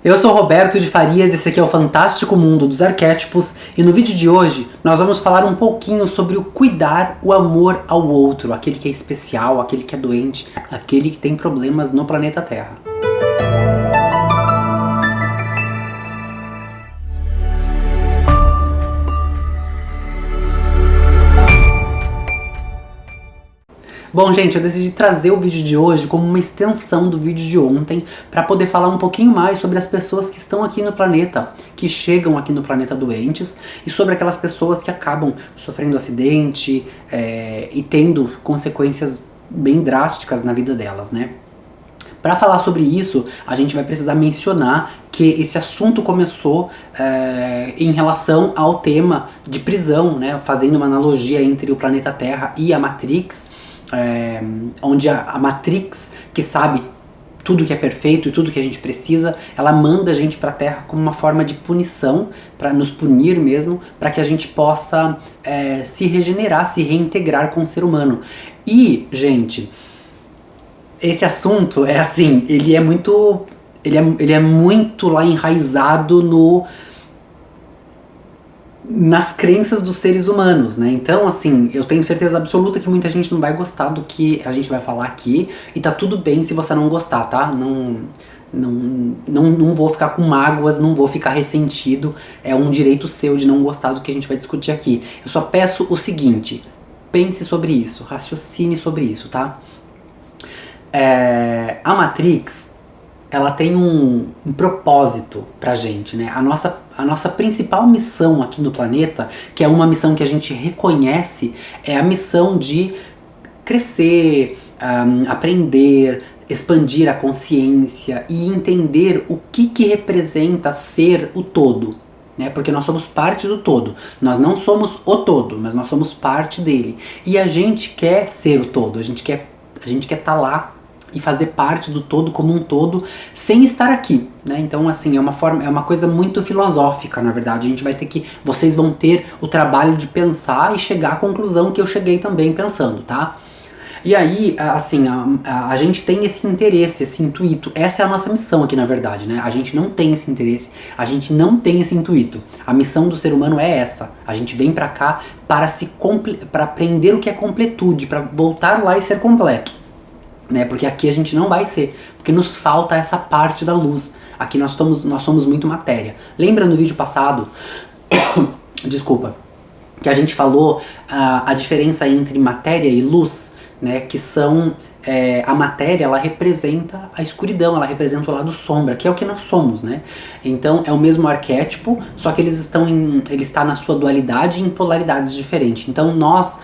Eu sou Roberto de Farias, esse aqui é o Fantástico Mundo dos Arquétipos, e no vídeo de hoje nós vamos falar um pouquinho sobre o cuidar, o amor ao outro, aquele que é especial, aquele que é doente, aquele que tem problemas no planeta Terra. Bom, gente, eu decidi trazer o vídeo de hoje como uma extensão do vídeo de ontem para poder falar um pouquinho mais sobre as pessoas que estão aqui no planeta, que chegam aqui no planeta doentes, e sobre aquelas pessoas que acabam sofrendo acidente e tendo consequências bem drásticas na vida delas, né? Para falar sobre isso, a gente vai precisar mencionar que esse assunto começou em relação ao tema de prisão, né? Fazendo uma analogia entre o planeta Terra e a Matrix, onde a Matrix, que sabe tudo que é perfeito e tudo que a gente precisa, ela manda a gente para a Terra como uma forma de punição, para nos punir mesmo, para que a gente possa se regenerar, se reintegrar com o ser humano. E, gente, esse assunto é assim, ele é muito lá enraizado nas crenças dos seres humanos, né? Então, assim, eu tenho certeza absoluta que muita gente não vai gostar do que a gente vai falar aqui, e tá tudo bem se você não gostar, tá? Não vou ficar com mágoas, não vou ficar ressentido, é um direito seu de não gostar do que a gente vai discutir aqui. Eu só peço o seguinte: pense sobre isso, raciocine sobre isso, tá? A Matrix, ela tem um propósito pra gente, né? A nossa principal missão aqui no planeta, que é uma missão que a gente reconhece, é a missão de crescer, aprender, expandir a consciência e entender o que representa ser o todo, né? Porque nós somos parte do todo. Nós não somos o todo, mas nós somos parte dele. E a gente quer ser o todo, a gente quer estar lá e fazer parte do todo como um todo, sem estar aqui, né? Então, assim, é uma coisa muito filosófica, na verdade. Vocês vão ter o trabalho de pensar e chegar à conclusão que eu cheguei também pensando, tá? E aí, assim, a gente tem esse interesse, esse intuito. Essa é a nossa missão aqui, na verdade, né? A gente não tem esse interesse, a gente não tem esse intuito. A missão do ser humano é essa. A gente vem pra cá para aprender o que é completude, para voltar lá e ser completo, né? Porque aqui a gente não vai ser, porque nos falta essa parte da luz. Aqui nós somos muito matéria. Lembra no vídeo passado, desculpa, que a gente falou a diferença entre matéria e luz, né? Que são a matéria, ela representa a escuridão, ela representa o lado sombra, que é o que nós somos, né? Então é o mesmo arquétipo, só que ele está na sua dualidade em polaridades diferentes. Então nós,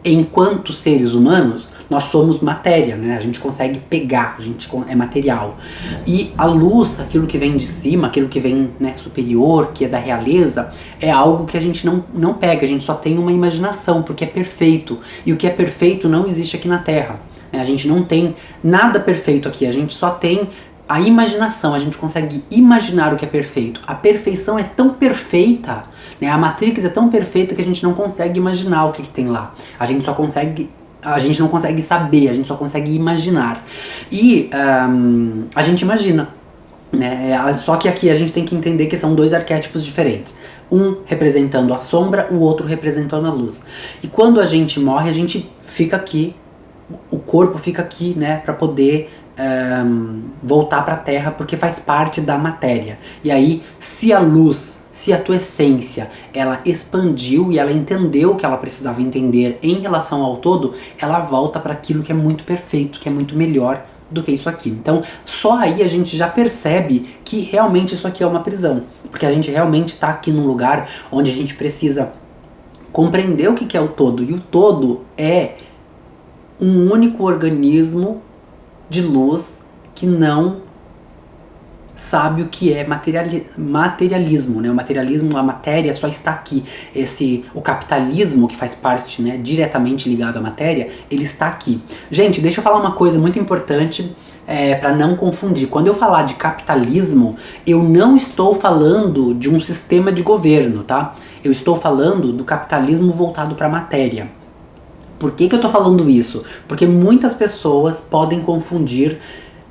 enquanto seres humanos, nós somos matéria, né? A gente consegue pegar, a gente é material. E a luz, aquilo que vem de cima, aquilo que vem, né, superior, que é da realeza, é algo que a gente não pega, a gente só tem uma imaginação, porque é perfeito. E o que é perfeito não existe aqui na Terra, né? A gente não tem nada perfeito aqui, a gente só tem a imaginação, a gente consegue imaginar o que é perfeito. A perfeição é tão perfeita, né? A Matrix é tão perfeita que a gente não consegue imaginar o que tem lá. A gente não consegue saber, a gente só consegue imaginar. E a gente imagina, né? Só que aqui a gente tem que entender que são dois arquétipos diferentes. Um representando a sombra, o outro representando a luz. E quando a gente morre, a gente fica aqui, o corpo fica aqui, né? Pra poder voltar para a Terra, porque faz parte da matéria. E aí, se a luz, se a tua essência, ela expandiu e ela entendeu o que ela precisava entender em relação ao todo, ela volta para aquilo que é muito perfeito, que é muito melhor do que isso aqui. Então, só aí a gente já percebe que realmente isso aqui é uma prisão, porque a gente realmente está aqui num lugar onde a gente precisa compreender o que é o todo, e o todo é um único organismo de luz que não sabe o que é materialismo, né? O materialismo, a matéria só está aqui. O capitalismo, que faz parte, né, diretamente ligado à matéria, ele está aqui. Gente, deixa eu falar uma coisa muito importante para não confundir. Quando eu falar de capitalismo, eu não estou falando de um sistema de governo, tá? Eu estou falando do capitalismo voltado para a matéria. Por que eu tô falando isso? Porque muitas pessoas podem confundir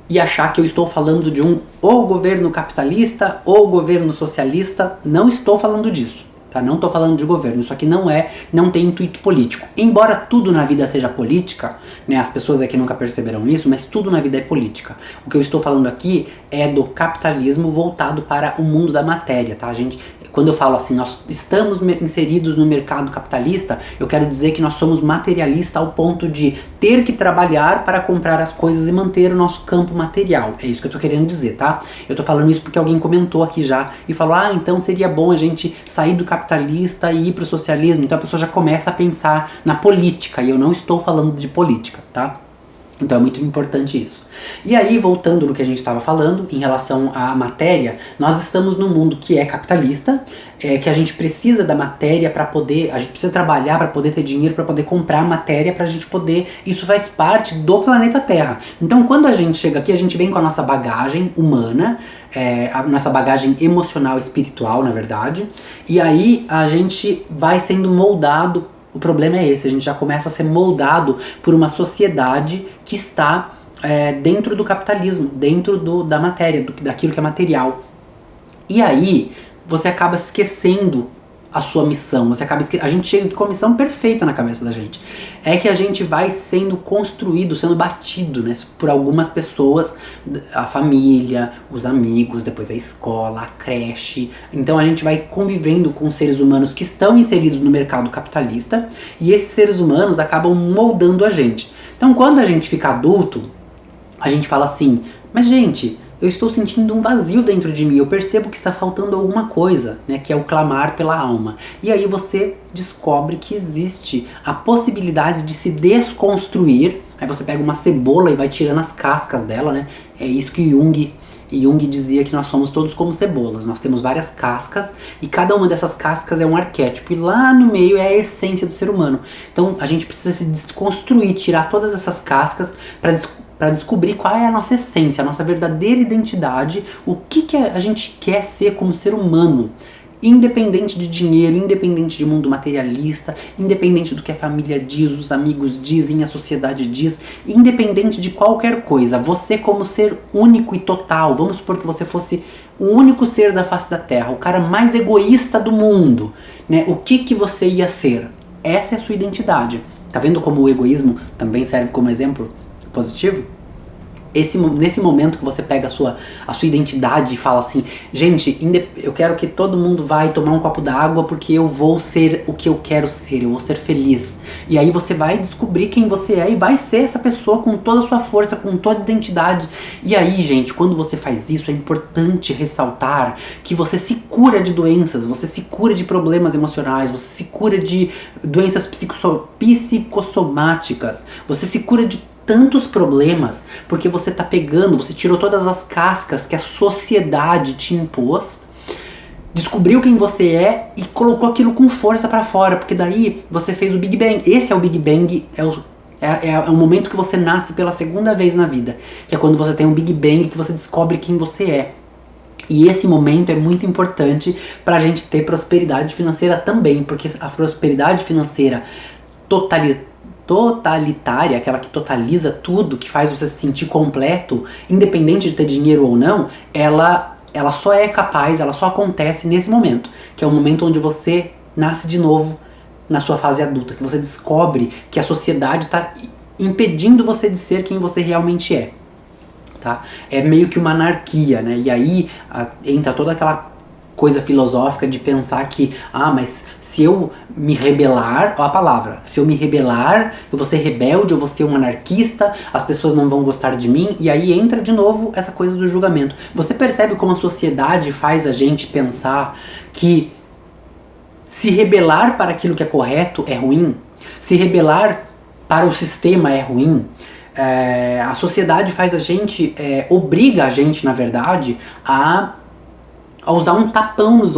e achar que eu estou falando de um ou governo capitalista ou governo socialista. Não estou falando disso, tá? Não estou falando de governo. Isso aqui não tem intuito político. Embora tudo na vida seja política, né? As pessoas aqui nunca perceberam isso, mas tudo na vida é política. O que eu estou falando aqui é do capitalismo voltado para o mundo da matéria, tá, gente? Quando eu falo assim, nós estamos inseridos no mercado capitalista, eu quero dizer que nós somos materialistas ao ponto de ter que trabalhar para comprar as coisas e manter o nosso campo material. É isso que eu tô querendo dizer, tá? Eu tô falando isso porque alguém comentou aqui já e falou, então seria bom a gente sair do capitalista e ir pro socialismo. Então a pessoa já começa a pensar na política, e eu não estou falando de política, tá? Então é muito importante isso. E aí, voltando no que a gente estava falando, em relação à matéria, nós estamos num mundo que é capitalista, que a gente precisa da matéria para poder, a gente precisa trabalhar para poder ter dinheiro, para poder comprar matéria, para a gente poder, isso faz parte do planeta Terra. Então quando a gente chega aqui, a gente vem com a nossa bagagem humana, a nossa bagagem emocional, espiritual, na verdade, e aí a gente vai sendo moldado. O problema é esse, a gente já começa a ser moldado por uma sociedade que está dentro do capitalismo, dentro da matéria, daquilo que é material. E aí você acaba esquecendo a sua missão, a gente chega com a missão perfeita na cabeça da gente. É que a gente vai sendo construído, sendo batido, né, por algumas pessoas, a família, os amigos, depois a escola, a creche. Então a gente vai convivendo com seres humanos que estão inseridos no mercado capitalista, e esses seres humanos acabam moldando a gente. Então quando a gente fica adulto, a gente fala assim, mas gente, eu estou sentindo um vazio dentro de mim, eu percebo que está faltando alguma coisa, né, que é o clamar pela alma. E aí você descobre que existe a possibilidade de se desconstruir. Aí você pega uma cebola e vai tirando as cascas dela, né? É isso que Jung dizia, que nós somos todos como cebolas. Nós temos várias cascas e cada uma dessas cascas é um arquétipo. E lá no meio é a essência do ser humano. Então a gente precisa se desconstruir, tirar todas essas cascas para descobrir qual é a nossa essência, a nossa verdadeira identidade, o que a gente quer ser como ser humano, independente de dinheiro, independente de mundo materialista, independente do que a família diz, os amigos dizem, a sociedade diz, independente de qualquer coisa. Você como ser único e total, vamos supor que você fosse o único ser da face da Terra, o cara mais egoísta do mundo, né? O que você ia ser? Essa é a sua identidade. Tá vendo como o egoísmo também serve como exemplo positivo? Nesse momento que você pega a sua identidade e fala assim, gente, eu quero que todo mundo vai tomar um copo d'água porque eu vou ser o que eu quero ser, eu vou ser feliz. E aí você vai descobrir quem você é e vai ser essa pessoa com toda a sua força, com toda a identidade. E aí, gente, quando você faz isso, é importante ressaltar que você se cura de doenças, você se cura de problemas emocionais, você se cura de doenças psicossomáticas, você se cura de tantos problemas, porque você tá pegando, você tirou todas as cascas que a sociedade te impôs, descobriu quem você é e colocou aquilo com força pra fora, porque daí você fez o Big Bang. Esse é o Big Bang, é o momento que você nasce pela segunda vez na vida, que é quando você tem um Big Bang, que você descobre quem você é. E esse momento é muito importante pra gente ter prosperidade financeira também, porque a prosperidade financeira totalitária, aquela que totaliza tudo, que faz você se sentir completo, independente de ter dinheiro ou não, ela só é capaz, ela só acontece nesse momento, que é o momento onde você nasce de novo na sua fase adulta, que você descobre que a sociedade está impedindo você de ser quem você realmente é, tá? É meio que uma anarquia, né? E aí entra toda aquela coisa filosófica de pensar que, mas se eu me rebelar, ó a palavra, se eu me rebelar, eu vou ser rebelde, eu vou ser um anarquista, as pessoas não vão gostar de mim, e aí entra de novo essa coisa do julgamento. Você percebe como a sociedade faz a gente pensar que se rebelar para aquilo que é correto é ruim? Se rebelar para o sistema é ruim? A sociedade faz a gente, obriga a gente, na verdade, a usar um tampão nos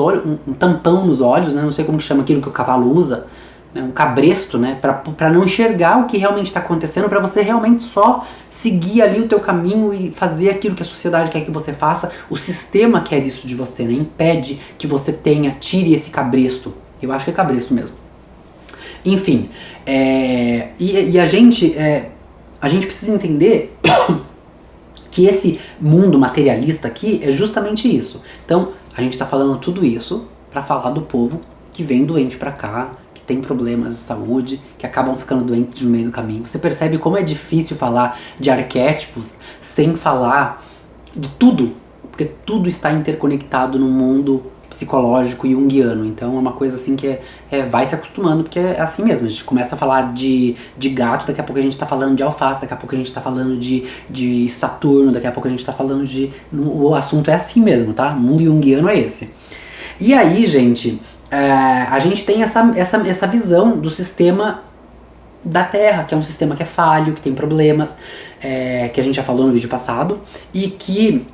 olhos, né? Não sei como que chama aquilo que o cavalo usa, né? Um cabresto, né? Pra não enxergar o que realmente está acontecendo, para você realmente só seguir ali o teu caminho e fazer aquilo que a sociedade quer que você faça. O sistema quer isso de você, né? Impede que você tire esse cabresto. Eu acho que é cabresto mesmo. Enfim, e a gente precisa entender Que esse mundo materialista aqui é justamente isso. Então, a gente está falando tudo isso para falar do povo que vem doente para cá, que tem problemas de saúde, que acabam ficando doentes no meio do caminho. Você percebe como é difícil falar de arquétipos sem falar de tudo, porque tudo está interconectado no mundo psicológico e junguiano. Então é uma coisa assim que vai se acostumando, porque é assim mesmo. A gente começa a falar de gato, daqui a pouco a gente tá falando de alface, daqui a pouco a gente tá falando de Saturno, daqui a pouco a gente tá falando de... O assunto é assim mesmo, tá? O mundo junguiano é esse. E aí, gente, a gente tem essa visão do sistema da Terra, que é um sistema que é falho, que tem problemas, que a gente já falou no vídeo passado, e que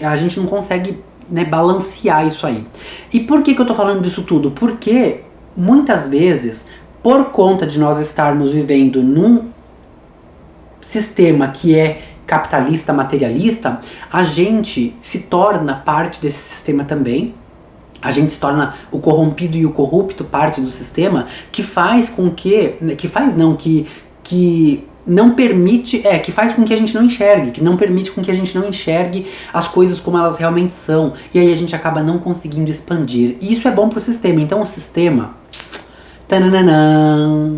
a gente não consegue, né, balancear isso aí. E por que eu tô falando disso tudo? Porque muitas vezes, por conta de nós estarmos vivendo num sistema que é capitalista, materialista, a gente se torna parte desse sistema também. A gente se torna o corrompido e o corrupto parte do sistema, que faz com que não permite, que faz com que a gente não enxergue, que não permite com que a gente não enxergue as coisas como elas realmente são, e aí a gente acaba não conseguindo expandir. E isso é bom pro sistema. Então o sistema, tananã,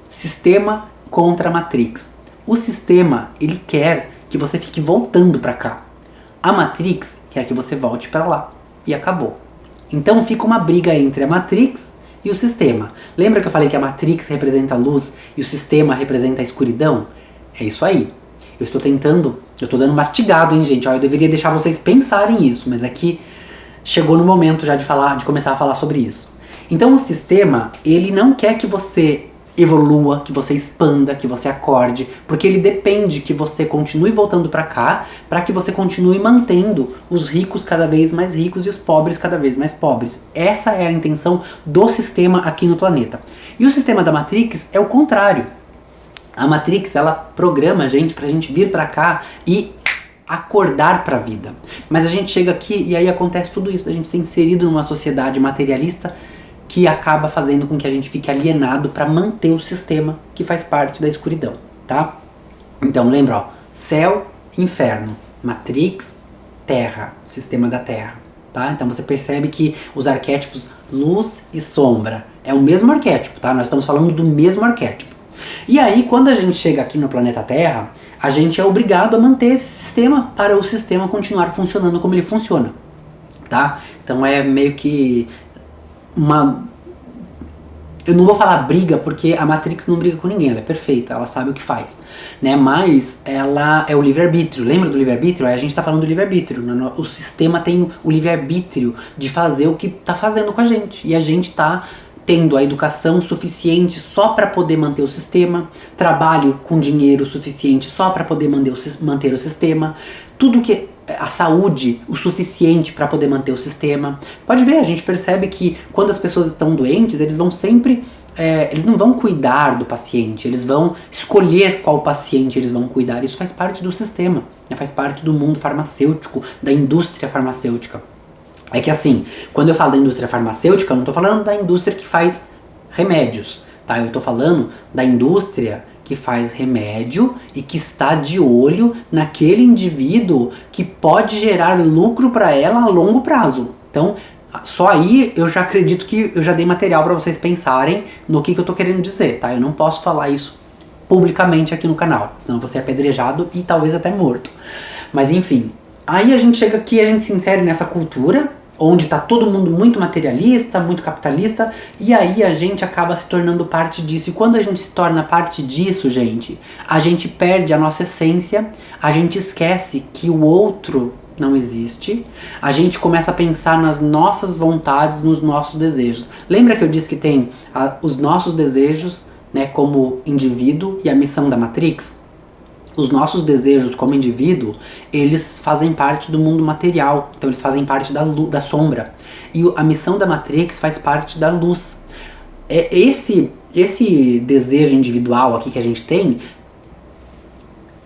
sistema contra a Matrix. O sistema, ele quer que você fique voltando pra cá. A Matrix quer que você volte pra lá. E acabou. Então fica uma briga entre a Matrix e o sistema. Lembra que eu falei que a Matrix representa a luz e o sistema representa a escuridão? É isso aí. Eu estou dando mastigado, hein, gente? Ó, eu deveria deixar vocês pensarem isso, mas aqui chegou no momento já de começar a falar sobre isso. Então o sistema, ele não quer que você evolua, que você expanda, que você acorde, porque ele depende que você continue voltando pra cá, para que você continue mantendo os ricos cada vez mais ricos e os pobres cada vez mais pobres. Essa é a intenção do sistema aqui no planeta. E o sistema da Matrix é o contrário. A Matrix, ela programa a gente pra gente vir pra cá e acordar pra vida. Mas a gente chega aqui e aí acontece tudo isso, a gente ser inserido numa sociedade materialista que acaba fazendo com que a gente fique alienado para manter o sistema que faz parte da escuridão, tá? Então lembra, ó, céu, inferno, Matrix, Terra, sistema da Terra, tá? Então você percebe que os arquétipos luz e sombra é o mesmo arquétipo, tá? Nós estamos falando do mesmo arquétipo. E aí, quando a gente chega aqui no planeta Terra, a gente é obrigado a manter esse sistema para o sistema continuar funcionando como ele funciona, tá? Então é meio que eu não vou falar briga, porque a Matrix não briga com ninguém, ela é perfeita, ela sabe o que faz, né? Mas ela é o livre-arbítrio. Lembra do livre-arbítrio? A gente tá falando do livre-arbítrio. O sistema tem o livre-arbítrio de fazer o que tá fazendo com a gente. E a gente tá tendo a educação suficiente só para poder manter o sistema, trabalho com dinheiro suficiente só para poder manter o sistema, tudo que a saúde o suficiente para poder manter o sistema. Pode ver, a gente percebe que quando as pessoas estão doentes, eles vão sempre, eles não vão cuidar do paciente, eles vão escolher qual paciente eles vão cuidar. Isso faz parte do sistema, né? Faz parte do mundo farmacêutico, da indústria farmacêutica. É que assim, quando eu falo da indústria farmacêutica, eu não tô falando da indústria que faz remédios, tá? Eu tô falando da indústria que faz remédio e que está de olho naquele indivíduo que pode gerar lucro para ela a longo prazo. Então, só aí eu já acredito que eu já dei material para vocês pensarem no que eu tô querendo dizer, tá? Eu não posso falar isso publicamente aqui no canal, senão você é apedrejado e talvez até morto. Mas enfim, aí a gente chega aqui, a gente se insere nessa cultura onde tá todo mundo muito materialista, muito capitalista, e aí a gente acaba se tornando parte disso. E quando a gente se torna parte disso, gente, a gente perde a nossa essência, a gente esquece que o outro não existe, a gente começa a pensar nas nossas vontades, nos nossos desejos. Lembra que eu disse que tem os nossos desejos, né, como indivíduo e a missão da Matrix? Os nossos desejos como indivíduo, eles fazem parte do mundo material, então eles fazem parte da sombra. E a missão da Matrix faz parte da luz. Esse desejo individual aqui que a gente tem,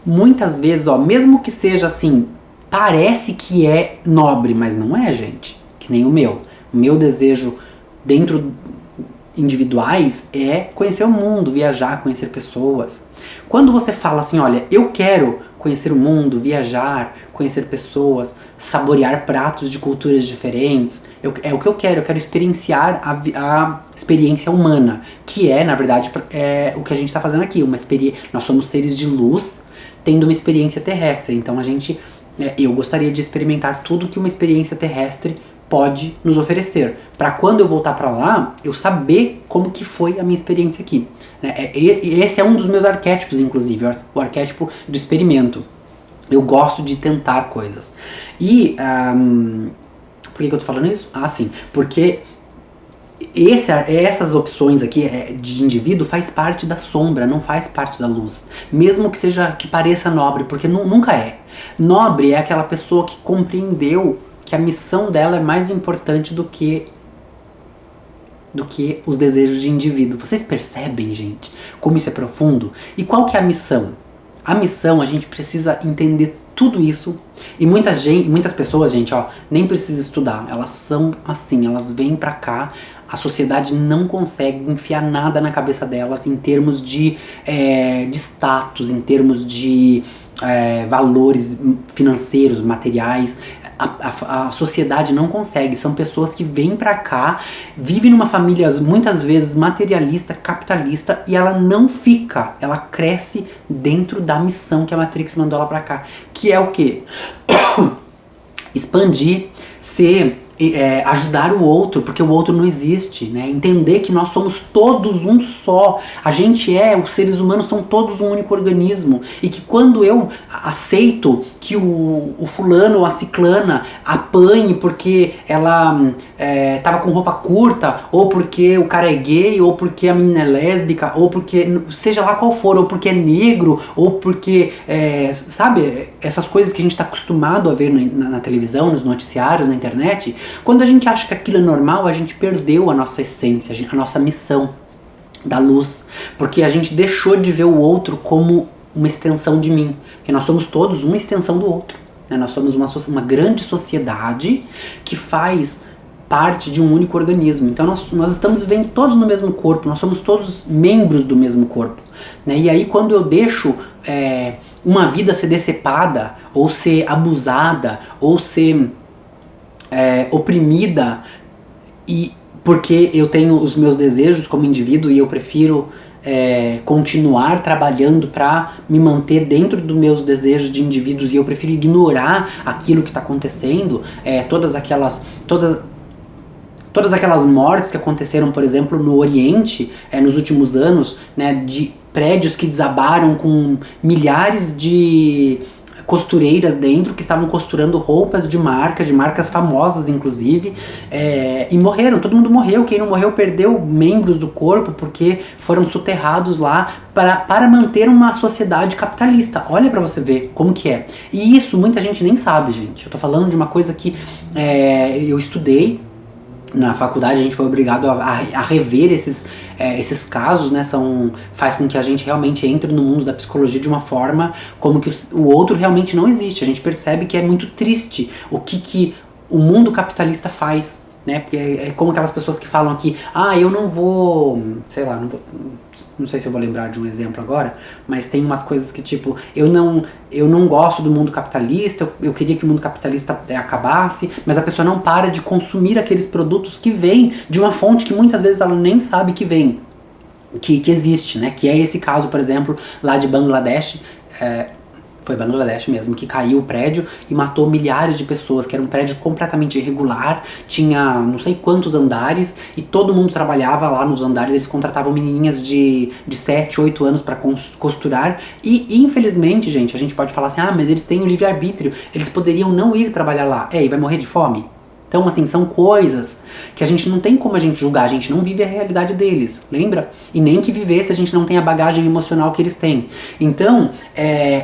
muitas vezes, ó, mesmo que seja assim, parece que é nobre, mas não é, gente. Que nem o meu. O meu desejo dentro individuais é conhecer o mundo, viajar, conhecer pessoas. Quando você fala assim, olha, eu quero conhecer o mundo, viajar, conhecer pessoas, saborear pratos de culturas diferentes. É o que eu quero experienciar a experiência humana, que é, na verdade, o que a gente está fazendo aqui. Nós somos seres de luz tendo uma experiência terrestre, então eu gostaria de experimentar tudo que uma experiência terrestre pode nos oferecer, para quando eu voltar para lá, eu saber como que foi a minha experiência aqui. Esse é um dos meus arquétipos, inclusive, o arquétipo do experimento. Eu gosto de tentar coisas. E, por que eu tô falando isso? Ah, sim, porque essas opções aqui de indivíduo faz parte da sombra, não faz parte da luz. Mesmo que pareça nobre, porque nunca é. Nobre é aquela pessoa que compreendeu que a missão dela é mais importante do que os desejos de indivíduo. Vocês percebem, gente, como isso é profundo? E qual que é a missão? A missão, a gente precisa entender tudo isso. E muitas pessoas, gente, nem precisa estudar. Elas são assim, elas vêm pra cá. A sociedade não consegue enfiar nada na cabeça delas em termos de status, em termos de valores financeiros, materiais. A sociedade não consegue. São pessoas que vêm pra cá, vivem numa família muitas vezes materialista, capitalista, e ela não fica, ela cresce dentro da missão que a Matrix mandou ela pra cá, que é o quê? Expandir, ajudar o outro, porque o outro não existe, né? Entender que nós somos todos um só. Os seres humanos são todos um único organismo. E que quando eu aceito que o fulano ou a ciclana apanhe porque ela tava com roupa curta, ou porque o cara é gay, ou porque a menina é lésbica, ou porque, seja lá qual for, ou porque é negro, ou porque, sabe, essas coisas que a gente tá acostumado a ver na televisão, nos noticiários, na internet. Quando a gente acha que aquilo é normal, a gente perdeu a nossa essência, a nossa missão da luz, porque a gente deixou de ver o outro como uma extensão de mim, porque nós somos todos uma extensão do outro, né? Nós somos uma grande sociedade que faz parte de um único organismo, então nós estamos vivendo todos no mesmo corpo, nós somos todos membros do mesmo corpo, né? E aí quando eu deixo uma vida ser decepada, ou ser abusada, ou ser oprimida, e porque eu tenho os meus desejos como indivíduo e eu prefiro continuar trabalhando para me manter dentro dos meus desejos de indivíduos, e eu prefiro ignorar aquilo que está acontecendo, todas aquelas mortes que aconteceram, por exemplo, no Oriente, nos últimos anos, né, de prédios que desabaram com milhares de costureiras dentro que estavam costurando roupas de marcas famosas inclusive, e morreram, todo mundo morreu. Quem não morreu perdeu membros do corpo porque foram soterrados lá para manter uma sociedade capitalista. Olha pra você ver como que é. E isso muita gente nem sabe, gente. Eu tô falando de uma coisa que eu estudei na faculdade, a gente foi obrigado a rever esses casos, né? Faz com que a gente realmente entre no mundo da psicologia de uma forma como que o outro realmente não existe. A gente percebe que é muito triste o que o mundo capitalista faz, né? Porque é como aquelas pessoas que falam aqui, eu não vou, sei lá, não sei se eu vou lembrar de um exemplo agora, mas tem umas coisas que tipo, eu não gosto do mundo capitalista, eu queria que o mundo capitalista acabasse, mas a pessoa não para de consumir aqueles produtos que vêm de uma fonte que muitas vezes ela nem sabe que vem, que existe, né? Que é esse caso, por exemplo, lá de Bangladesh. Foi Bangladesh mesmo, que caiu o prédio e matou milhares de pessoas, que era um prédio completamente irregular, tinha não sei quantos andares, e todo mundo trabalhava lá nos andares. Eles contratavam menininhas de 7, 8 anos para costurar, e infelizmente, gente, a gente pode falar assim, mas eles têm o livre-arbítrio, eles poderiam não ir trabalhar lá, e vai morrer de fome? Então, assim, são coisas que a gente não tem como a gente julgar, a gente não vive a realidade deles, lembra? E nem que vivesse a gente não tem a bagagem emocional que eles têm. Então,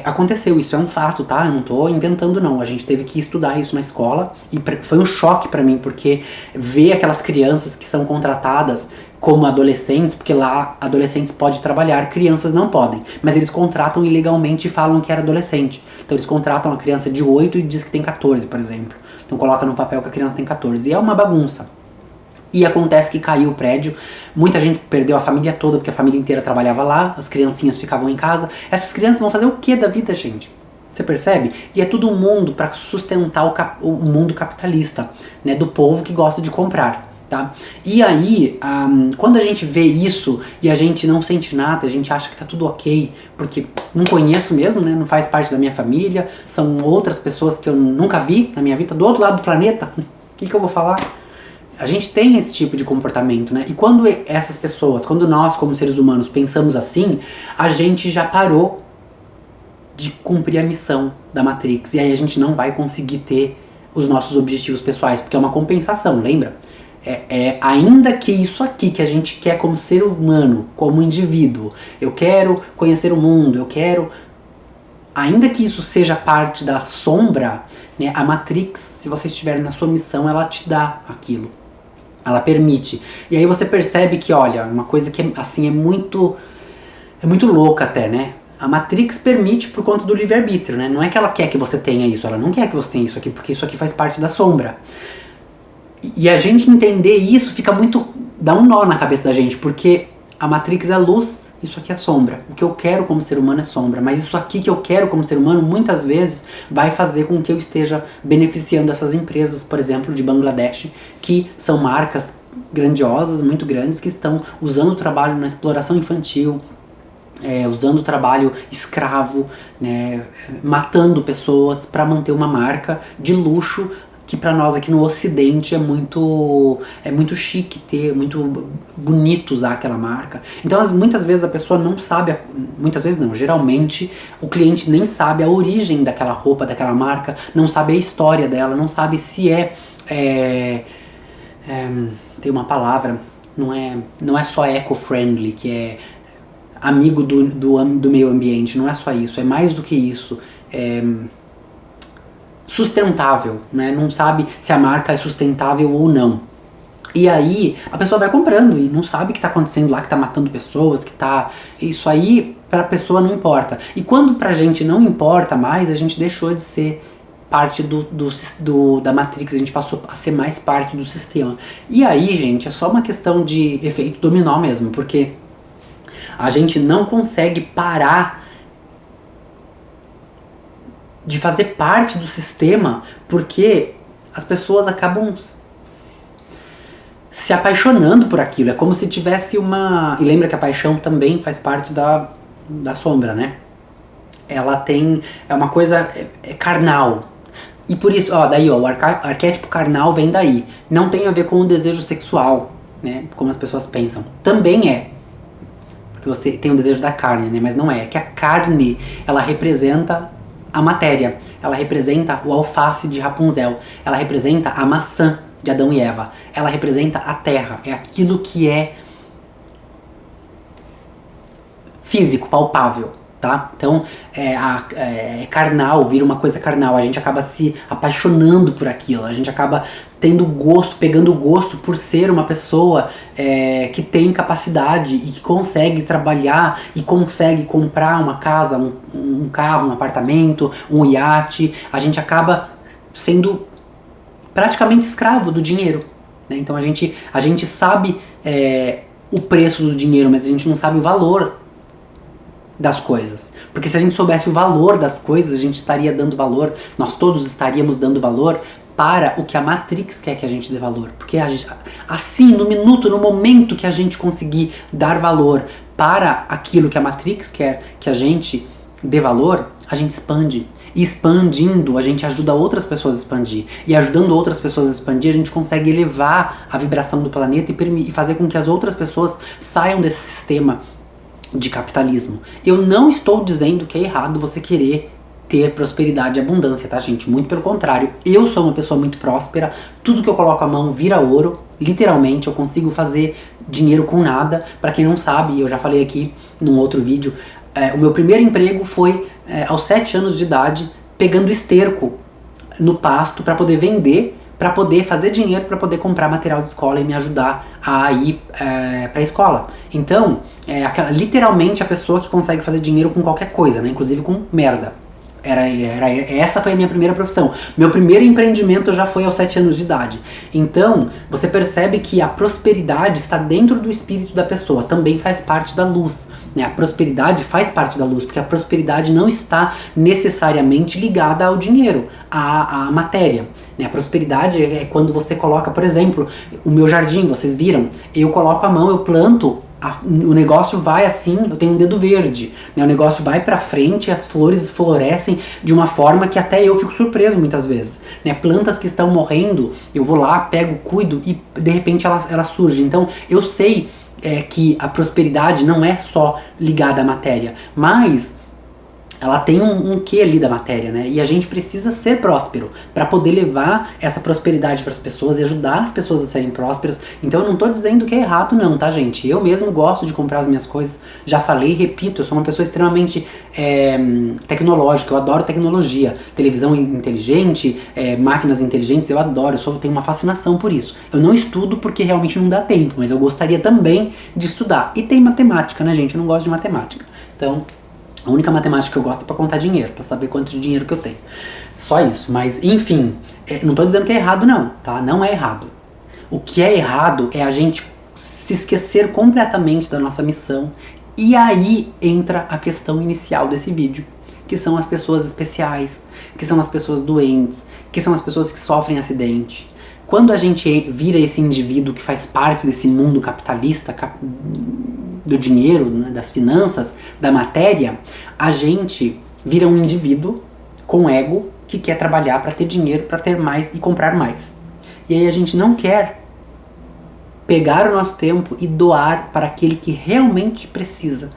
aconteceu, isso é um fato, tá? Eu não tô inventando não, a gente teve que estudar isso na escola, e foi um choque pra mim, porque ver aquelas crianças que são contratadas como adolescentes, porque lá adolescentes podem trabalhar, crianças não podem, mas eles contratam ilegalmente e falam que era adolescente. Então eles contratam uma criança de 8 e diz que tem 14, por exemplo. Então coloca no papel que a criança tem 14. E é uma bagunça. E acontece que caiu o prédio, muita gente perdeu a família toda, porque a família inteira trabalhava lá, as criancinhas ficavam em casa. Essas crianças vão fazer o que da vida, gente? Você percebe? E é tudo um mundo para sustentar o mundo capitalista, né? Do povo que gosta de comprar, tá? E aí, quando a gente vê isso e a gente não sente nada, a gente acha que tá tudo ok, porque não conheço mesmo, né? Não faz parte da minha família, são outras pessoas que eu nunca vi na minha vida, do outro lado do planeta, o que eu vou falar? A gente tem esse tipo de comportamento, né? E quando essas pessoas, quando nós como seres humanos pensamos assim, a gente já parou de cumprir a missão da Matrix. E aí a gente não vai conseguir ter os nossos objetivos pessoais, porque é uma compensação, lembra? Ainda que isso aqui que a gente quer como ser humano, como indivíduo, eu quero conhecer o mundo, eu quero... Ainda que isso seja parte da sombra, né, a Matrix, se você estiver na sua missão, ela te dá aquilo. Ela permite. E aí você percebe que, olha, uma coisa que assim é muito louca até, né? A Matrix permite por conta do livre-arbítrio, né? Não é que ela quer que você tenha isso, ela não quer que você tenha isso aqui, porque isso aqui faz parte da sombra. E a gente entender isso fica muito... dá um nó na cabeça da gente, porque a Matrix é luz, isso aqui é sombra. O que eu quero como ser humano é sombra, mas isso aqui que eu quero como ser humano, muitas vezes, vai fazer com que eu esteja beneficiando essas empresas, por exemplo, de Bangladesh, que são marcas grandiosas, muito grandes, que estão usando o trabalho na exploração infantil, usando o trabalho escravo, né, matando pessoas para manter uma marca de luxo que para nós aqui no Ocidente é muito chique ter, muito bonito usar aquela marca. Então muitas vezes a pessoa não sabe, muitas vezes não, geralmente o cliente nem sabe a origem daquela roupa, daquela marca, não sabe a história dela, não sabe se tem uma palavra, não é só eco-friendly, que é amigo do meio ambiente, não é só isso, é mais do que isso, sustentável, né? Não sabe se a marca é sustentável ou não. E aí a pessoa vai comprando e não sabe o que está acontecendo lá, que está matando pessoas, que tá... Isso aí para a pessoa não importa. E quando pra gente não importa mais, a gente deixou de ser parte da Matrix, a gente passou a ser mais parte do sistema. E aí, gente, é só uma questão de efeito dominó mesmo, porque a gente não consegue parar de fazer parte do sistema, porque as pessoas acabam se apaixonando por aquilo. É como se tivesse uma... E lembra que a paixão também faz parte da sombra, né? Ela tem... É uma coisa carnal. E por isso, o arquétipo carnal vem daí. Não tem a ver com o desejo sexual, né? Como as pessoas pensam. Também é. Porque você tem o desejo da carne, né? Mas não é. É que a carne, ela representa a matéria, ela representa o alface de Rapunzel, ela representa a maçã de Adão e Eva, ela representa a terra, é aquilo que é físico, palpável, tá? Então, é carnal, vira uma coisa carnal, a gente acaba se apaixonando por aquilo, a gente acaba tendo gosto, pegando gosto por ser uma pessoa que tem capacidade e que consegue trabalhar e consegue comprar uma casa, um carro, um apartamento, um iate. A gente acaba sendo praticamente escravo do dinheiro, né? Então a gente sabe o preço do dinheiro, mas a gente não sabe o valor das coisas. Porque se a gente soubesse o valor das coisas, a gente estaria dando valor, nós todos estaríamos dando valor para o que a Matrix quer que a gente dê valor. Porque assim, no momento que a gente conseguir dar valor para aquilo que a Matrix quer que a gente dê valor, a gente expande. E expandindo, a gente ajuda outras pessoas a expandir. E ajudando outras pessoas a expandir, a gente consegue elevar a vibração do planeta e fazer com que as outras pessoas saiam desse sistema de capitalismo. Eu não estou dizendo que é errado você querer ter prosperidade e abundância, tá, gente? Muito pelo contrário. Eu sou uma pessoa muito próspera, tudo que eu coloco a mão vira ouro, literalmente. Eu consigo fazer dinheiro com nada. Pra quem não sabe, eu já falei aqui num outro vídeo, o meu primeiro emprego foi aos 7 anos de idade, pegando esterco no pasto para poder vender, para poder fazer dinheiro, para poder comprar material de escola e me ajudar a ir para a escola. Então, literalmente a pessoa que consegue fazer dinheiro com qualquer coisa, né? Inclusive com merda. Essa foi a minha primeira profissão. Meu primeiro empreendimento já foi aos 7 anos de idade. Então, você percebe que a prosperidade está dentro do espírito da pessoa, também faz parte da luz, né? A prosperidade faz parte da luz, porque a prosperidade não está necessariamente ligada ao dinheiro, à matéria, né? A prosperidade é quando você coloca, por exemplo, o meu jardim, vocês viram, eu coloco a mão, eu planto, o negócio vai assim, eu tenho um dedo verde, né? O negócio vai pra frente, as flores florescem de uma forma que até eu fico surpreso muitas vezes, né? Plantas que estão morrendo, eu vou lá, pego, cuido e de repente ela surge. Então eu sei que a prosperidade não é só ligada à matéria, mas ela tem um quê ali da matéria, né? E a gente precisa ser próspero para poder levar essa prosperidade para as pessoas e ajudar as pessoas a serem prósperas. Então eu não tô dizendo que é errado não, tá, gente? Eu mesmo gosto de comprar as minhas coisas. Já falei e repito, eu sou uma pessoa extremamente tecnológica. Eu adoro tecnologia. Televisão inteligente, máquinas inteligentes, eu adoro. Eu tenho uma fascinação por isso. Eu não estudo porque realmente não dá tempo, mas eu gostaria também de estudar. E tem matemática, né, gente? Eu não gosto de matemática. Então, a única matemática que eu gosto é pra contar dinheiro, pra saber quanto de dinheiro que eu tenho. Só isso, mas enfim, não tô dizendo que é errado não, tá? Não é errado. O que é errado é a gente se esquecer completamente da nossa missão, e aí entra a questão inicial desse vídeo, que são as pessoas especiais, que são as pessoas doentes, que são as pessoas que sofrem acidente. Quando a gente vira esse indivíduo que faz parte desse mundo capitalista, do dinheiro, né, das finanças, da matéria, a gente vira um indivíduo com ego que quer trabalhar para ter dinheiro, para ter mais e comprar mais. E aí a gente não quer pegar o nosso tempo e doar para aquele que realmente precisa,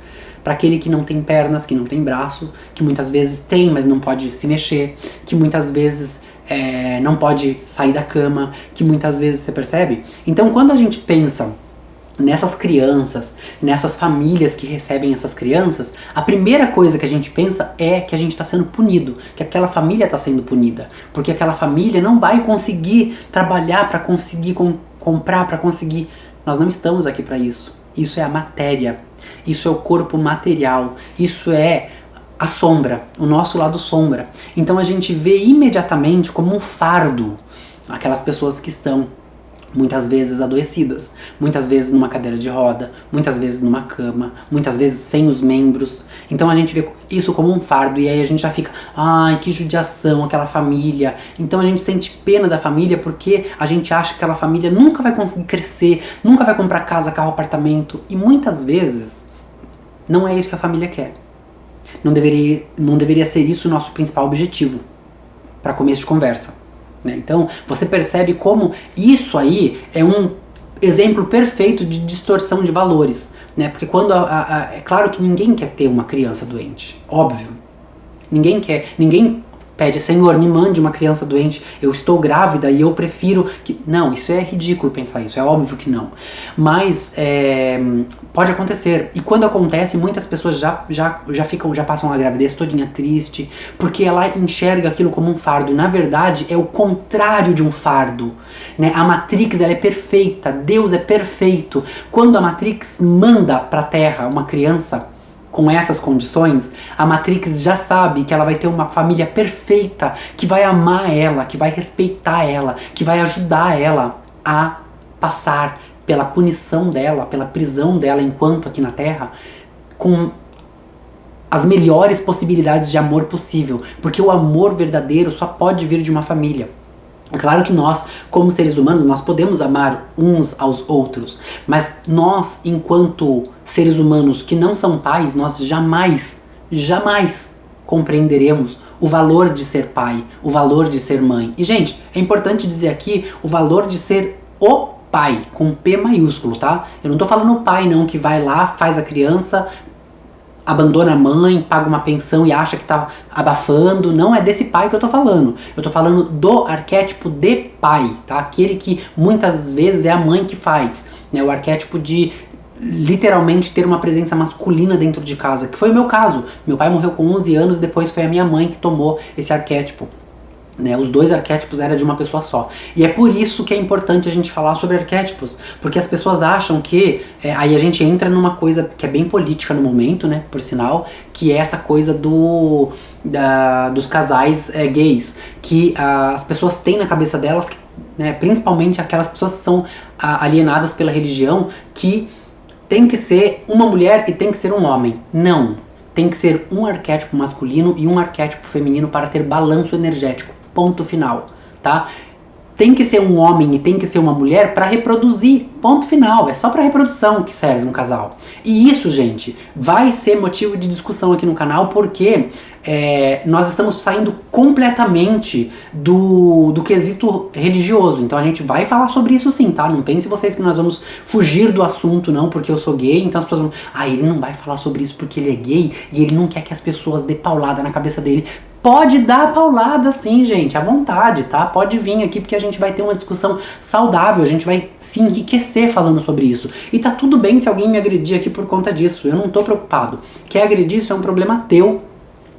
para aquele que não tem pernas, que não tem braço, que muitas vezes tem, mas não pode se mexer, que muitas vezes não pode sair da cama, que muitas vezes, você percebe? Então quando a gente pensa nessas crianças, nessas famílias que recebem essas crianças, a primeira coisa que a gente pensa é que a gente está sendo punido, que aquela família está sendo punida, porque aquela família não vai conseguir trabalhar para conseguir comprar, para conseguir. Nós não estamos aqui para isso. Isso é a matéria, isso é o corpo material, isso é a sombra, o nosso lado sombra. Então a gente vê imediatamente como um fardo aquelas pessoas que estão muitas vezes adoecidas, muitas vezes numa cadeira de roda, muitas vezes numa cama, muitas vezes sem os membros. Então a gente vê isso como um fardo e aí a gente já fica, ai, que judiação aquela família. Então a gente sente pena da família porque a gente acha que aquela família nunca vai conseguir crescer, nunca vai comprar casa, carro, apartamento. E muitas vezes não é isso que a família quer. Não deveria ser isso o nosso principal objetivo para começo de conversa. Então você percebe como isso aí é um exemplo perfeito de distorção de valores, né? Porque quando é claro que ninguém quer ter uma criança doente, óbvio. Ninguém pede, Senhor, me mande uma criança doente, eu estou grávida e eu prefiro que... Não, isso é ridículo pensar isso, é óbvio que não. Mas pode acontecer. E quando acontece, muitas pessoas já passam a gravidez todinha triste, porque ela enxerga aquilo como um fardo. E na verdade é o contrário de um fardo, né? A Matrix, ela é perfeita, Deus é perfeito. Quando a Matrix manda pra Terra uma criança com essas condições, a Matrix já sabe que ela vai ter uma família perfeita, que vai amar ela, que vai respeitar ela, que vai ajudar ela a passar pela punição dela, pela prisão dela enquanto aqui na Terra, com as melhores possibilidades de amor possível, porque o amor verdadeiro só pode vir de uma família. É claro que nós, como seres humanos, nós podemos amar uns aos outros, mas nós, enquanto seres humanos que não são pais, nós jamais compreenderemos o valor de ser pai, o valor de ser mãe. E, gente, é importante dizer aqui o valor de ser o pai, com P maiúsculo, tá? Eu não tô falando o pai, não, que vai lá, faz a criança, abandona a mãe, paga uma pensão e acha que tá abafando. Não é desse pai que eu tô falando. Eu tô falando do arquétipo de pai, tá? Aquele que muitas vezes é a mãe que faz, né? O arquétipo de literalmente ter uma presença masculina dentro de casa, que foi o meu caso. Meu pai morreu com 11 anos, depois foi a minha mãe que tomou esse arquétipo. né? Os dois arquétipos eram de uma pessoa só. E é por isso que é importante a gente falar sobre arquétipos, porque as pessoas acham que... aí a gente entra numa coisa que é bem política no momento, né? Por sinal, que é essa coisa dos casais gays, que as pessoas têm na cabeça delas, né, principalmente aquelas pessoas que são alienadas pela religião, que tem que ser uma mulher e tem que ser um homem. Não. Tem que ser um arquétipo masculino e um arquétipo feminino para ter balanço energético. Ponto final, tá? Tem que ser um homem e tem que ser uma mulher para reproduzir. Ponto final. É só para reprodução que serve um casal. E isso, gente, vai ser motivo de discussão aqui no canal, porque nós estamos saindo completamente do quesito religioso. Então a gente vai falar sobre isso sim, tá? Não pense vocês que nós vamos fugir do assunto, não, porque eu sou gay. Então as pessoas vão... ele não vai falar sobre isso porque ele é gay e ele não quer que as pessoas dê paulada na cabeça dele. Pode dar paulada sim, gente, à vontade, tá? Pode vir aqui porque a gente vai ter uma discussão saudável, a gente vai se enriquecer falando sobre isso. E tá tudo bem se alguém me agredir aqui por conta disso, eu não tô preocupado. Quer agredir, isso é um problema teu,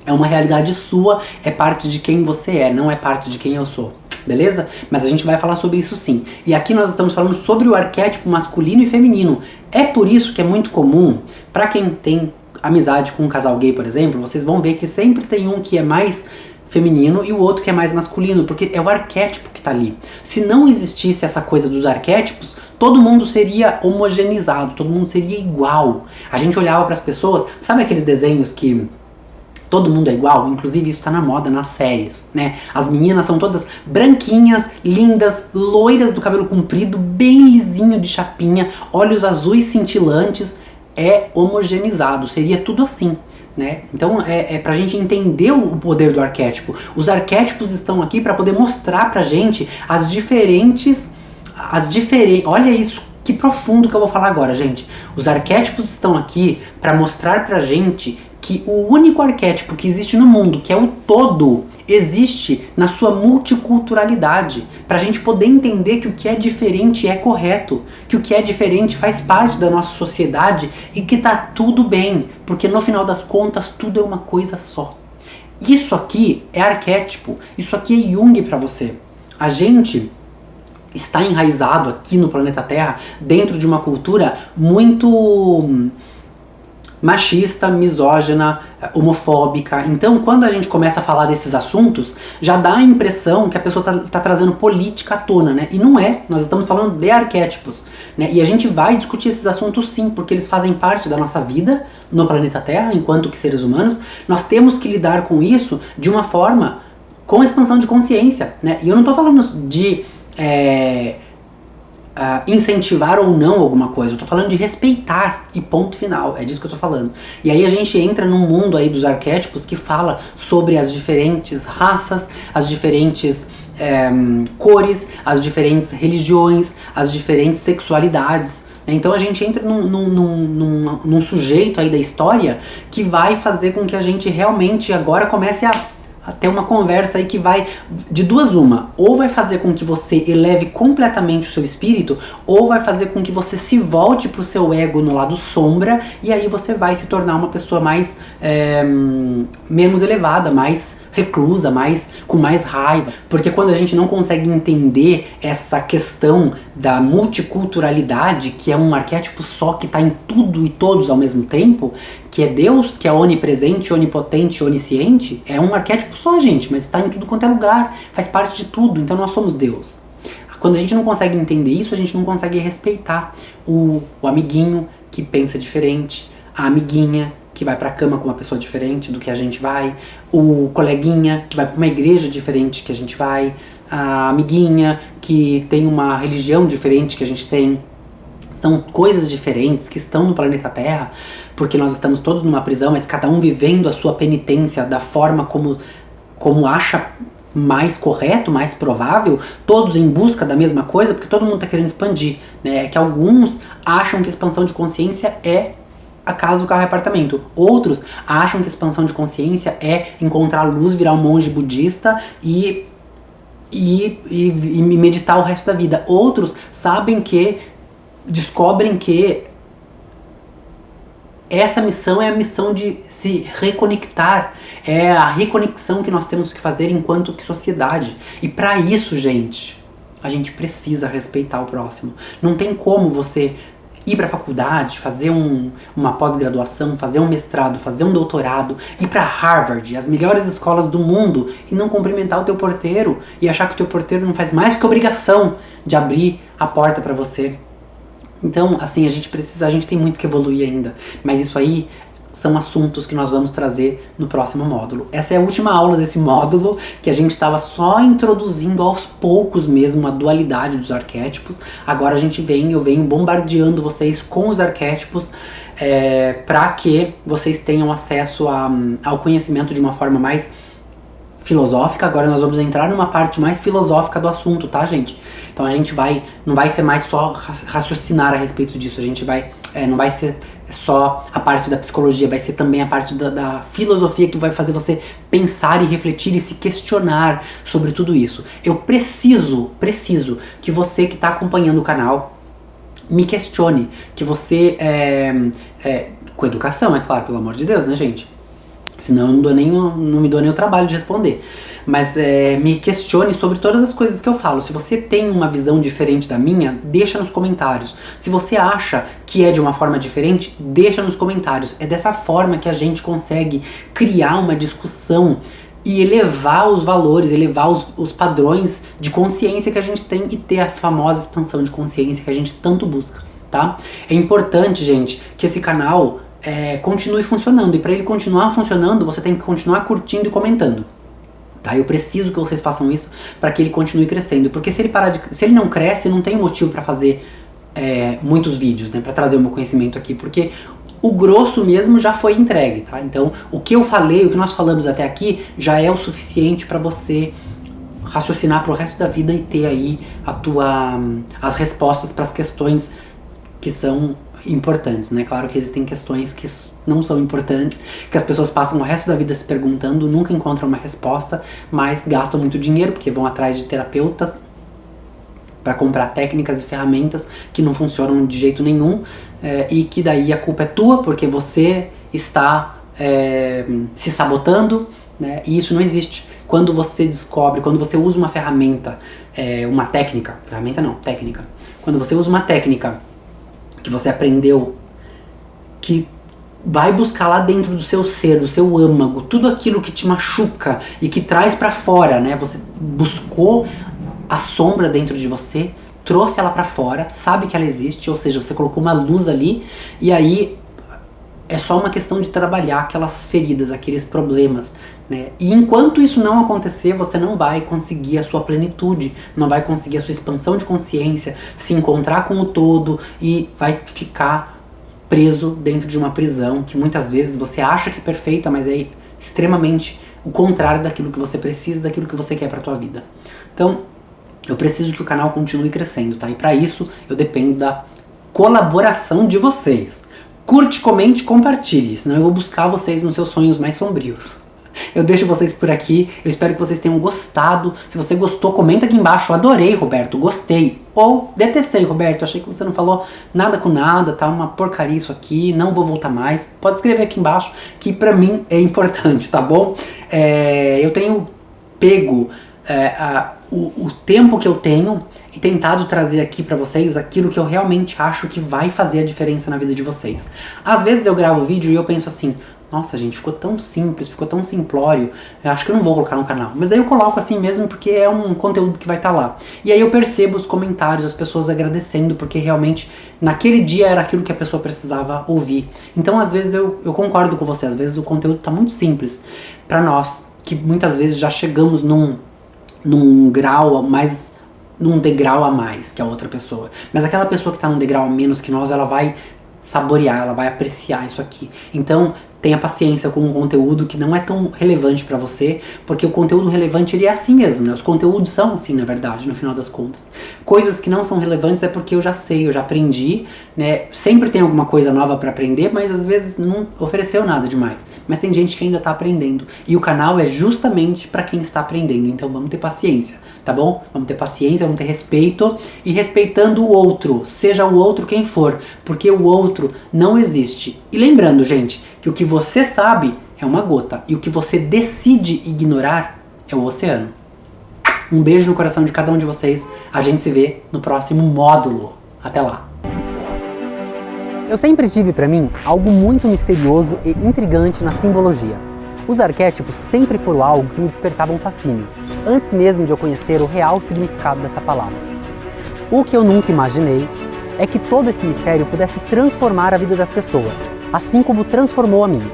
é uma realidade sua, é parte de quem você é, não é parte de quem eu sou. Beleza? Mas a gente vai falar sobre isso sim. E aqui nós estamos falando sobre o arquétipo masculino e feminino. É por isso que é muito comum, pra quem tem amizade com um casal gay, por exemplo, vocês vão ver que sempre tem um que é mais feminino e o outro que é mais masculino, porque é o arquétipo que tá ali. Se não existisse essa coisa dos arquétipos, todo mundo seria homogeneizado, todo mundo seria igual. A gente olhava para as pessoas, sabe aqueles desenhos que todo mundo é igual? Inclusive isso tá na moda nas séries, né? As meninas são todas branquinhas, lindas, loiras do cabelo comprido, bem lisinho de chapinha, olhos azuis cintilantes. É homogeneizado, seria tudo assim, né? Então é pra gente entender o poder do arquétipo. Os arquétipos estão aqui para poder mostrar pra gente as diferentes... Olha isso, que profundo que eu vou falar agora, gente. Os arquétipos estão aqui para mostrar pra gente que o único arquétipo que existe no mundo, que é o todo, existe na sua multiculturalidade, pra gente poder entender que o que é diferente é correto, que o que é diferente faz parte da nossa sociedade e que tá tudo bem, porque no final das contas tudo é uma coisa só. Isso aqui é arquétipo, isso aqui é Jung pra você. A gente está enraizado aqui no planeta Terra dentro de uma cultura muito machista, misógina, homofóbica. Então, quando a gente começa a falar desses assuntos, já dá a impressão que a pessoa tá trazendo política à tona, né? E não é. Nós estamos falando de arquétipos, né? E a gente vai discutir esses assuntos sim, porque eles fazem parte da nossa vida no planeta Terra, enquanto que seres humanos. Nós temos que lidar com isso de uma forma com expansão de consciência, né? E eu não tô falando de incentivar ou não alguma coisa, eu tô falando de respeitar e ponto final, é disso que eu tô falando. E aí a gente entra num mundo aí dos arquétipos que fala sobre as diferentes raças, as diferentes cores, as diferentes religiões, as diferentes sexualidades. Então a gente entra num sujeito aí da história que vai fazer com que a gente realmente agora comece a ter uma conversa aí que vai de duas uma. Ou vai fazer com que você eleve completamente o seu espírito, ou vai fazer com que você se volte pro seu ego no lado sombra, e aí você vai se tornar uma pessoa mais menos elevada, mais reclusa, com mais raiva. Porque quando a gente não consegue entender essa questão da multiculturalidade, que é um arquétipo só que está em tudo e todos ao mesmo tempo, que é Deus, que é onipresente, onipotente, onisciente, é um arquétipo só, gente, mas está em tudo quanto é lugar, faz parte de tudo, então nós somos Deus. Quando a gente não consegue entender isso, a gente não consegue respeitar o amiguinho que pensa diferente, a amiguinha que vai pra cama com uma pessoa diferente do que a gente vai, o coleguinha que vai pra uma igreja diferente que a gente vai, a amiguinha que tem uma religião diferente que a gente tem. São coisas diferentes que estão no planeta Terra, porque nós estamos todos numa prisão, mas cada um vivendo a sua penitência da forma como acha mais correto, mais provável, todos em busca da mesma coisa, porque todo mundo está querendo expandir, né? É que alguns acham que expansão de consciência é a casa, o carro e apartamento. Outros acham que expansão de consciência é encontrar luz, virar um monge budista e meditar o resto da vida. Outros descobrem que essa missão é a missão de se reconectar, é a reconexão que nós temos que fazer enquanto que sociedade. E para isso, gente, a gente precisa respeitar o próximo. Não tem como você ir para a faculdade, fazer uma pós-graduação, fazer um mestrado, fazer um doutorado, ir para Harvard, as melhores escolas do mundo, e não cumprimentar o teu porteiro e achar que o teu porteiro não faz mais que obrigação de abrir a porta para você. Então, assim, a gente tem muito que evoluir ainda, mas isso aí são assuntos que nós vamos trazer no próximo módulo. Essa é a última aula desse módulo, que a gente estava só introduzindo aos poucos mesmo a dualidade dos arquétipos. Agora eu venho bombardeando vocês com os arquétipos para que vocês tenham acesso ao conhecimento de uma forma mais filosófica. Agora nós vamos entrar numa parte mais filosófica do assunto, tá, gente? Então a gente não vai ser mais só raciocinar a respeito disso, não vai ser só a parte da psicologia, vai ser também a parte da filosofia que vai fazer você pensar e refletir e se questionar sobre tudo isso. Eu preciso que você que está acompanhando o canal me questione, que você, com educação, é claro, pelo amor de Deus, né, gente? Senão eu não me dou nem o trabalho de responder. Mas me questione sobre todas as coisas que eu falo. Se você tem uma visão diferente da minha, deixa nos comentários. Se você acha que é de uma forma diferente, deixa nos comentários. É dessa forma que a gente consegue criar uma discussão e elevar os valores, elevar os padrões de consciência que a gente tem e ter a famosa expansão de consciência que a gente tanto busca, tá? É importante, gente, que esse canal continue funcionando. E para ele continuar funcionando, você tem que continuar curtindo e comentando. Tá? Eu preciso que vocês façam isso para que ele continue crescendo. Porque se ele não cresce, não tem motivo para fazer muitos vídeos, né? Para trazer o meu conhecimento aqui. Porque o grosso mesmo já foi entregue, tá? Então, o que eu falei, o que nós falamos até aqui, já é o suficiente para você raciocinar pro resto da vida e ter aí as respostas para as questões que são importantes, né? Claro que existem questões que não são importantes, que as pessoas passam o resto da vida se perguntando, nunca encontram uma resposta, mas gastam muito dinheiro porque vão atrás de terapeutas para comprar técnicas e ferramentas que não funcionam de jeito nenhum, e que daí a culpa é tua porque você está se sabotando, né? E isso não existe. Quando você usa uma ferramenta, uma técnica, quando você usa uma técnica que você aprendeu, que vai buscar lá dentro do seu ser, do seu âmago, tudo aquilo que te machuca e que traz pra fora, né? Você buscou a sombra dentro de você, trouxe ela pra fora, sabe que ela existe, ou seja, você colocou uma luz ali, e aí é só uma questão de trabalhar aquelas feridas, aqueles problemas, né? E enquanto isso não acontecer, você não vai conseguir a sua plenitude, não vai conseguir a sua expansão de consciência, se encontrar com o todo e vai ficar preso dentro de uma prisão que muitas vezes você acha que é perfeita, mas é extremamente o contrário daquilo que você precisa, daquilo que você quer pra tua vida. Então, eu preciso que o canal continue crescendo, tá? E pra isso, eu dependo da colaboração de vocês. Curte, comente, compartilhe, senão eu vou buscar vocês nos seus sonhos mais sombrios. Eu deixo vocês por aqui, eu espero que vocês tenham gostado. Se você gostou, comenta aqui embaixo. Adorei, Roberto, gostei. Ou detestei, Roberto, achei que você não falou nada com nada, tá uma porcaria isso aqui, não vou voltar mais. Pode escrever aqui embaixo, que pra mim é importante, tá bom? Eu tenho pego o tempo que eu tenho e tentado trazer aqui pra vocês aquilo que eu realmente acho que vai fazer a diferença na vida de vocês. Às vezes eu gravo vídeo e eu penso assim, nossa gente, ficou tão simples, ficou tão simplório, eu acho que eu não vou colocar no canal. Mas daí eu coloco assim mesmo porque é um conteúdo que vai estar lá. E aí eu percebo os comentários, as pessoas agradecendo, porque realmente naquele dia era aquilo que a pessoa precisava ouvir. Então às vezes eu concordo com você, às vezes o conteúdo tá muito simples pra nós, que muitas vezes já chegamos num degrau a mais que a outra pessoa. Mas aquela pessoa que tá num degrau a menos que nós, ela vai saborear, ela vai apreciar isso aqui. Então, tenha paciência com um conteúdo que não é tão relevante pra você, porque o conteúdo relevante ele é assim mesmo, né? Os conteúdos são assim, na verdade, no final das contas. Coisas que não são relevantes é porque eu já sei, eu já aprendi, né? Sempre tem alguma coisa nova pra aprender, mas às vezes não ofereceu nada demais. Mas tem gente que ainda tá aprendendo. E o canal é justamente pra quem está aprendendo, então vamos ter paciência, tá bom? Vamos ter paciência, vamos ter respeito e respeitando o outro, seja o outro quem for, porque o outro não existe. E lembrando, gente, que o que você sabe é uma gota e o que você decide ignorar é o oceano. Um beijo no coração de cada um de vocês. A gente se vê no próximo módulo. Até lá. Eu sempre tive pra mim algo muito misterioso e intrigante na simbologia. Os arquétipos sempre foram algo que me despertava um fascínio, antes mesmo de eu conhecer o real significado dessa palavra. O que eu nunca imaginei é que todo esse mistério pudesse transformar a vida das pessoas, assim como transformou a minha.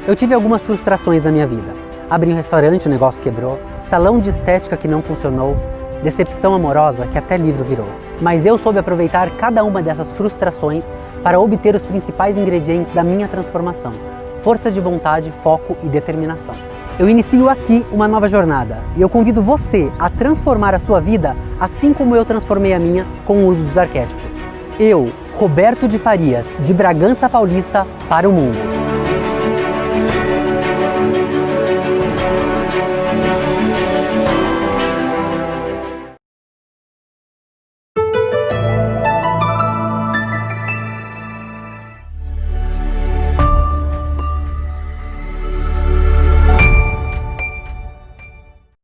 Eu tive algumas frustrações na minha vida. Abri um restaurante, o negócio quebrou, salão de estética que não funcionou, decepção amorosa que até livro virou. Mas eu soube aproveitar cada uma dessas frustrações para obter os principais ingredientes da minha transformação: força de vontade, foco e determinação. Eu inicio aqui uma nova jornada e eu convido você a transformar a sua vida assim como eu transformei a minha com o uso dos arquétipos. Eu, Roberto de Farias, de Bragança Paulista, para o mundo.